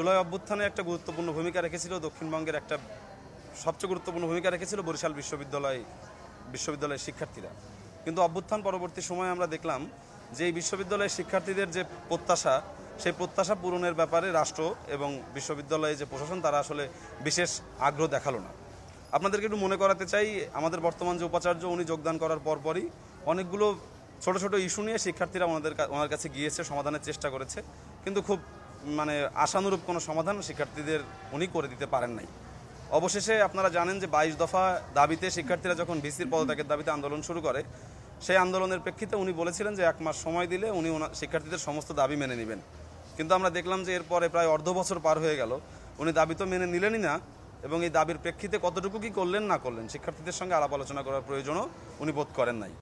জুলাই অভ্যুত্থানে একটা গুরুত্বপূর্ণ ভূমিকা রেখেছিল, দক্ষিণবঙ্গের একটা সবচেয়ে গুরুত্বপূর্ণ ভূমিকা রেখেছিল বরিশাল বিশ্ববিদ্যালয়ের শিক্ষার্থীরা। কিন্তু অভ্যুত্থান পরবর্তী সময়ে আমরা দেখলাম যে এই বিশ্ববিদ্যালয়ের শিক্ষার্থীদের যে প্রত্যাশা, সেই প্রত্যাশা পূরণের ব্যাপারে রাষ্ট্র এবং বিশ্ববিদ্যালয়ে যে প্রশাসন তারা আসলে বিশেষ আগ্রহ দেখালো না। আপনাদেরকে একটু মনে করাতে চাই, আমাদের বর্তমান যে উপাচার্য উনি যোগদান করার পরপরই অনেকগুলো ছোট ছোট ইস্যু নিয়ে শিক্ষার্থীরা ওনার কাছে গিয়েছে, সমাধানের চেষ্টা করেছে, কিন্তু খুব আশানুরূপ কোনো সমাধান শিক্ষার্থীদের উনি করে দিতে পারেন নাই। অবশেষে আপনারা জানেন যে 22 দফা দাবিতে শিক্ষার্থীরা যখন ভিসির পদত্যাগের দাবিতে আন্দোলন শুরু করে, সেই আন্দোলনের প্রেক্ষিতে উনি বলেছিলেন যে 1 মাস সময় দিলে উনি শিক্ষার্থীদের সমস্ত দাবি মেনে নেবেন। কিন্তু আমরা দেখলাম যে এরপরে প্রায় অর্ধ বছর পার হয়ে গেল, উনি দাবি তো মেনে নিলেনই না, এবং এই দাবির প্রেক্ষিতে কতটুকু কি করলেন না করলেন শিক্ষার্থীদের সঙ্গে আলাপ আলোচনা করার প্রয়োজনও উনি বোধ করেন নাই।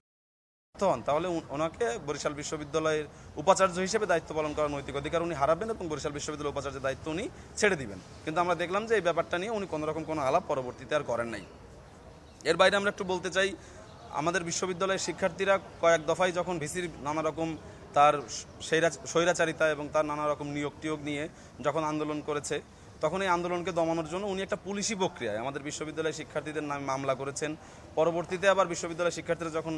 তাহলে ওনাকে বরিশাল বিশ্ববিদ্যালয়ের উপাচার্য হিসেবে দায়িত্ব পালন করার নৈতিক অধিকার উনি হারাবেন এবং বরিশাল বিশ্ববিদ্যালয়ের উপাচার্যের দায়িত্ব উনি ছেড়ে দিবেন। কিন্তু আমরা দেখলাম যে এই ব্যাপারটা নিয়ে উনি কোনোরকম কোনো আলাপ পরবর্তীতে আর করেন নাই। এর বাইরে আমরা একটু বলতে চাই, আমাদের বিশ্ববিদ্যালয়ের শিক্ষার্থীরা কয়েক দফায় যখন ভিসির নানা রকম তার স্বৈরাচারিতা এবং তার নানা রকম নিয়োগ টিয়োগ নিয়ে যখন আন্দোলন করেছে, তখন এই আন্দোলনকে দমানোর জন্য উনি একটা পুলিশি প্রক্রিয়ায় আমাদের বিশ্ববিদ্যালয়ের শিক্ষার্থীদের নামে মামলা করেছেন। পরবর্তীতে আবার বিশ্ববিদ্যালয়ের শিক্ষার্থীরা যখন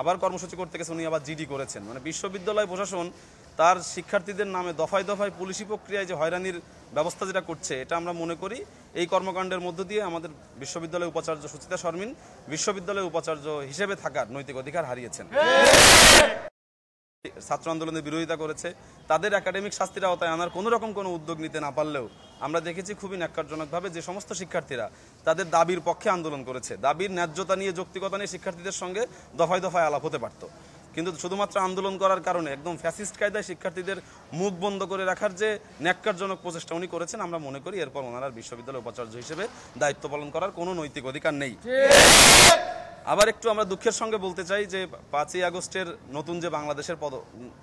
আবার কর্মসূচি করতে গেছে উনি আবার জিডি করেছেন। বিশ্ববিদ্যালয় প্রশাসন তার শিক্ষার্থীদের নামে দফায় দফায় পুলিশি প্রক্রিয়ায় যে হয়রানির ব্যবস্থা যেটা করছে, এটা আমরা মনে করি এই কর্মকাণ্ডের মধ্য দিয়ে আমাদের বিশ্ববিদ্যালয়ের উপাচার্য সুচিতা শর্মিন বিশ্ববিদ্যালয়ের উপাচার্য হিসেবে থাকার নৈতিক অধিকার হারিয়েছেন। ছাত্র আন্দোলনের বিরোধিতা করেছে, তাদের একাডেমিক শাস্তির আওতায় আনার কোনো রকম কোনো উদ্যোগ নিতে না পারলেও আমরা দেখেছি খুবই ন্যাক্কারজনকভাবে যে সমস্ত শিক্ষার্থীরা তাদের দাবির পক্ষে আন্দোলন করেছে, দাবির ন্যায্যতা নিয়ে যৌক্তিকতা নিয়ে শিক্ষার্থীদের সঙ্গে দফায় দফায় আলাপ হতে পারত, কিন্তু শুধুমাত্র আন্দোলন করার কারণে একদম ফ্যাসিস্ট কায়দায় শিক্ষার্থীদের মুখ বন্ধ করে রাখার যে ন্যাক্কারজনক প্রচেষ্টা উনি করেছেন, আমরা মনে করি এরপর ওনারা বিশ্ববিদ্যালয় উপাচার্য হিসেবে দায়িত্ব পালন করার কোনো নৈতিক অধিকার নেই। আবার একটু আমরা দুঃখের সঙ্গে বলতে চাই যে 5ই আগস্টের নতুন যে বাংলাদেশের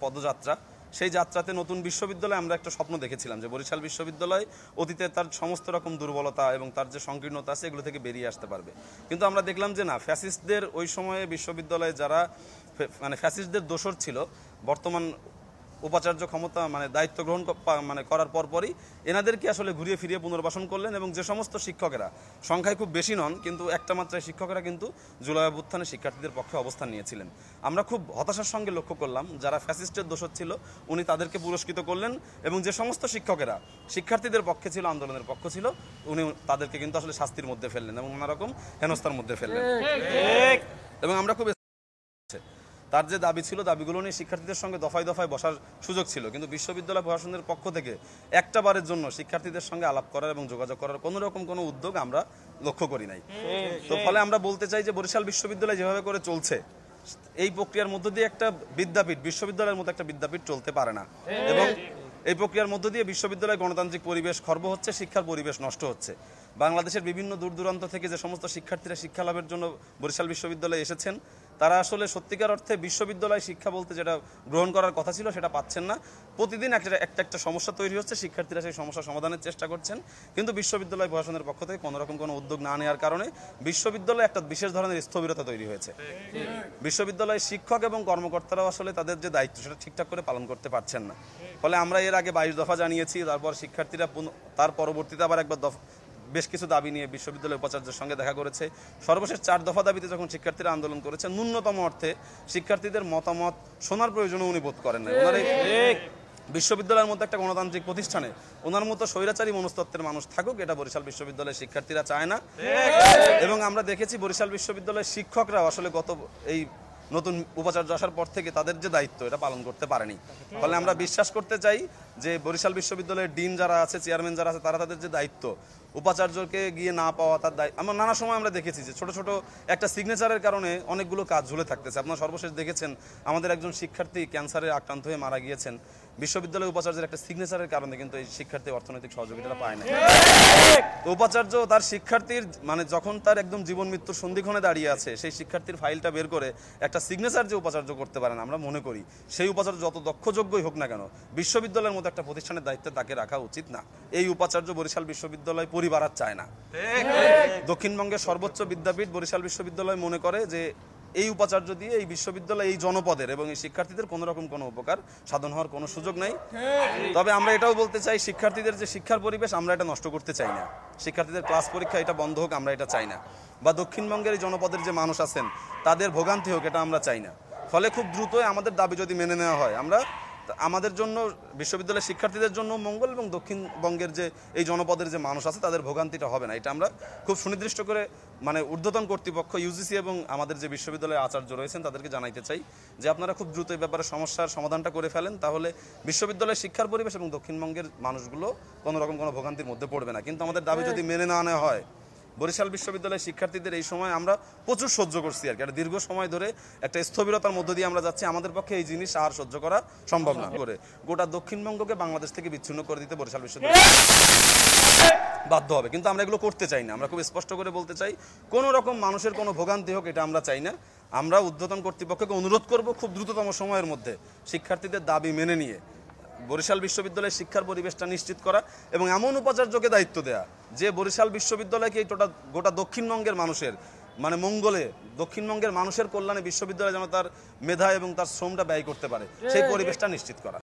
পদযাত্রা, সেই যাত্রাতে নতুন বিশ্ববিদ্যালয়ে আমরা একটা স্বপ্ন দেখেছিলাম যে বরিশাল বিশ্ববিদ্যালয় অতীতে তার সমস্ত রকম দুর্বলতা এবং তার যে সংকীর্ণতা আছে এগুলো থেকে বেরিয়ে আসতে পারবে। কিন্তু আমরা দেখলাম যে না, ফ্যাসিস্টদের ওই সময়ে বিশ্ববিদ্যালয়ে যারা ফ্যাসিস্টদের দোসর ছিল, বর্তমান উপাচার্য ক্ষমতা দায়িত্ব গ্রহণ করার পরপরই এনাদেরকে আসলে ঘুরিয়ে ফিরিয়ে পুনর্বাসন করলেন, এবং যে সমস্ত শিক্ষকেরা সংখ্যায় খুব বেশি নন কিন্তু একটা মাত্রায় শিক্ষকেরা কিন্তু জুলাই অভ্যুত্থানে শিক্ষার্থীদের পক্ষে অবস্থান নিয়েছিলেন। আমরা খুব হতাশার সঙ্গে লক্ষ্য করলাম যারা ফ্যাসিস্টের দোষর ছিল উনি তাদেরকে পুরস্কৃত করলেন, এবং যে সমস্ত শিক্ষকেরা শিক্ষার্থীদের পক্ষে ছিল, আন্দোলনের পক্ষ ছিল, উনি তাদেরকে কিন্তু আসলে শাস্তির মধ্যে ফেললেন এবং নানা রকম হেনস্থার মধ্যে ফেললেন। এবং আমরা খুব তার যে দাবি ছিল, দাবিগুলো নিয়ে শিক্ষার্থীদের সঙ্গে দফায় দফায় বসার সুযোগ ছিল, কিন্তু বিশ্ববিদ্যালয় প্রশাসনের পক্ষ থেকে একটা বারের জন্য শিক্ষার্থীদের সঙ্গে আলাপ করার এবং যোগাযোগ করার কোনো রকম কোনো উদ্যোগ আমরা লক্ষ্য করি নাই। তো ফলে আমরা বলতে চাই যে বরিশাল বিশ্ববিদ্যালয় যেভাবে করে চলছে, এই প্রক্রিয়ার মধ্য দিয়ে একটা বিশ্ববিদ্যালয়ের মতো একটা বিদ্যাপীঠ চলতে পারে না, এবং এই প্রক্রিয়ার মধ্য দিয়ে বিশ্ববিদ্যালয়ে গণতান্ত্রিক পরিবেশ খর্ব হচ্ছে, শিক্ষার পরিবেশ নষ্ট হচ্ছে। বাংলাদেশের বিভিন্ন দূর দূরান্ত থেকে যে সমস্ত শিক্ষার্থীরা শিক্ষা লাভের জন্য বরিশাল বিশ্ববিদ্যালয়ে এসেছেন, তারা আসলে সত্যিকার অর্থে বিশ্ববিদ্যালয় শিক্ষা বলতে যেটা গ্রহণ করার কথা ছিল সেটা পাচ্ছেন না। প্রতিদিন একটা সমস্যা তৈরি হচ্ছে, শিক্ষার্থীরা সেই সমস্যা সমাধানের চেষ্টা করছেন, কিন্তু বিশ্ববিদ্যালয় প্রশাসনের পক্ষ থেকে কোনোরকম কোনো উদ্যোগ না নেওয়ার কারণে বিশ্ববিদ্যালয়ে একটা বিশেষ ধরনের স্থবিরতা তৈরি হয়েছে। বিশ্ববিদ্যালয়ের শিক্ষক এবং কর্মকর্তারাও আসলে তাদের যে দায়িত্ব সেটা ঠিকঠাক করে পালন করতে পারছেন না। ফলে আমরা এর আগে 22 দফা জানিয়েছি, তারপর শিক্ষার্থীরা তার পরবর্তীতে আবার একবার বেশ কিছু দাবি নিয়ে বিশ্ববিদ্যালয় উপাচার্যের সঙ্গে দেখা করেছে। সর্বশেষ 4 দফা দাবিতে যখন শিক্ষার্থীরা আন্দোলন করেছে, ন্যূনতম অর্থে শিক্ষার্থীদের মতামত শোনার প্রয়োজন উনি বোধ করেন না। ওনার বিশ্ববিদ্যালয়ের মধ্যে একটা গণতান্ত্রিক প্রতিষ্ঠানে ওনার মতো স্বৈরাচারী মনস্তত্ত্বের মানুষ থাকুক, এটা বরিশাল বিশ্ববিদ্যালয়ের শিক্ষার্থীরা চায় না। এবং আমরা দেখেছি বরিশাল বিশ্ববিদ্যালয়ের শিক্ষকরা আসলে এই নতুন উপাচার্য আসার পর থেকে তাদের যে দায়িত্ব এটা পালন করতে পারেনি। ফলে আমরা বিশ্বাস করতে চাই যে বরিশাল বিশ্ববিদ্যালয়ের ডিন যারা আছে, চেয়ারম্যান যারা আছে, তারা তাদের যে দায়িত্ব, উপাচার্যকে গিয়ে না পাওয়া তার দায়িত্ব, আমরা নানা সময় আমরা দেখেছি যে ছোট ছোট একটা সিগনেচারের কারণে অনেকগুলো কাজ ঝুলে থাকতেছে। আপনারা সর্বশেষ দেখেছেন আমাদের একজন শিক্ষার্থী ক্যান্সারে আক্রান্ত হয়ে মারা গিয়েছেন, বিশ্ববিদ্যালয় উপাচার্যের একটা সিগনেচারের কারণে কিন্তু এই শিক্ষার্থী অর্থনৈতিক সহযোগিতা পায় না। উপাচার্য তার শিক্ষার্থীর যখন তার একদম জীবন মৃত্যুর সন্ধিক্ষণে দাঁড়িয়ে আছে, সেই শিক্ষার্থীর ফাইলটা বের করে একটা সিগনেচার যে উপাচার্য করতে পারেন, আমরা মনে করি সেই উপাচার্য যত দক্ষযোগ্যই হোক না কেন বিশ্ববিদ্যালয়ের মতো একটা প্রতিষ্ঠানের দায়িত্বে তাকে রাখা উচিত না। এই উপাচার্য বরিশাল বিশ্ববিদ্যালয় পরিবার আর চায় না। দক্ষিণবঙ্গের সর্বোচ্চ বিদ্যাপীঠ বরিশাল বিশ্ববিদ্যালয় মনে করে যে এই উপাচার্য দিয়ে এই বিশ্ববিদ্যালয় এই জনপদের এবং এই শিক্ষার্থীদের কোনো রকম কোনো উপকার সাধন হওয়ার কোনো সুযোগ নাই। তবে আমরা এটাও বলতে চাই, শিক্ষার্থীদের যে শিক্ষার পরিবেশ আমরা এটা নষ্ট করতে চাই না। শিক্ষার্থীদের ক্লাস পরীক্ষা এটা বন্ধ হোক, আমরা এটা চাই না। বা দক্ষিণবঙ্গের এই জনপদের যে মানুষ আছেন তাদের ভোগান্তি হোক, এটা আমরা চাই না। ফলে খুব দ্রুতই আমাদের দাবি যদি মেনে নেওয়া হয়, আমরা আমাদের জন্য, বিশ্ববিদ্যালয়ের শিক্ষার্থীদের জন্য মঙ্গল, এবং দক্ষিণবঙ্গের যে এই জনপদের যে মানুষ আছে তাদের ভোগান্তিটা হবে না। এটা আমরা খুব সুনির্দিষ্ট করে মানে ঊর্ধ্বতন কর্তৃপক্ষ ইউজিসি এবং আমাদের যে বিশ্ববিদ্যালয়ের আচার্য রয়েছেন তাদেরকে জানাইতে চাই যে আপনারা খুব দ্রুত এই ব্যাপারে সমস্যার সমাধানটা করে ফেলেন, তাহলে বিশ্ববিদ্যালয়ের শিক্ষার পরিবেশ এবং দক্ষিণবঙ্গের মানুষগুলো কোনো রকম কোনো ভোগান্তির মধ্যে পড়বে না। কিন্তু আমাদের দাবি যদি মেনে না নেওয়া হয়, বরিশাল বিশ্ববিদ্যালয়ের শিক্ষার্থীদের এই সময় আমরা প্রচুর সহ্য করছি আর কি, একটা দীর্ঘ সময় ধরে একটা স্থবিরতার মধ্য দিয়ে আমরা যাচ্ছি। আমাদের পক্ষে এই জিনিস আর সহ্য করা সম্ভব না করে গোটা দক্ষিণবঙ্গকে বাংলাদেশ থেকে বিচ্ছিন্ন করে দিতে বরিশাল বিশ্ববিদ্যালয় বাধ্য হবে। কিন্তু আমরা এগুলো করতে চাই না। আমরা খুব স্পষ্ট করে বলতে চাই, কোনো রকম মানুষের কোনো ভোগান্তি হোক এটা আমরা চাই না। আমরা ঊর্ধ্বতন কর্তৃপক্ষকে অনুরোধ করব খুব দ্রুততম সময়ের মধ্যে শিক্ষার্থীদের দাবি মেনে নিয়ে বরিশাল বিশ্ববিদ্যালয়ের শিক্ষার পরিবেশটা নিশ্চিত করা এবং এমন উপাচার্যকে দায়িত্ব দেয়া যে বরিশাল বিশ্ববিদ্যালয়কে গোটা দক্ষিণবঙ্গের মানুষের মানে মঙ্গলে, দক্ষিণবঙ্গের মানুষের কল্যাণে বিশ্ববিদ্যালয় যেন তার মেধা এবং তার শ্রমটা ব্যয় করতে পারে, সেই পরিবেশটা নিশ্চিত করা।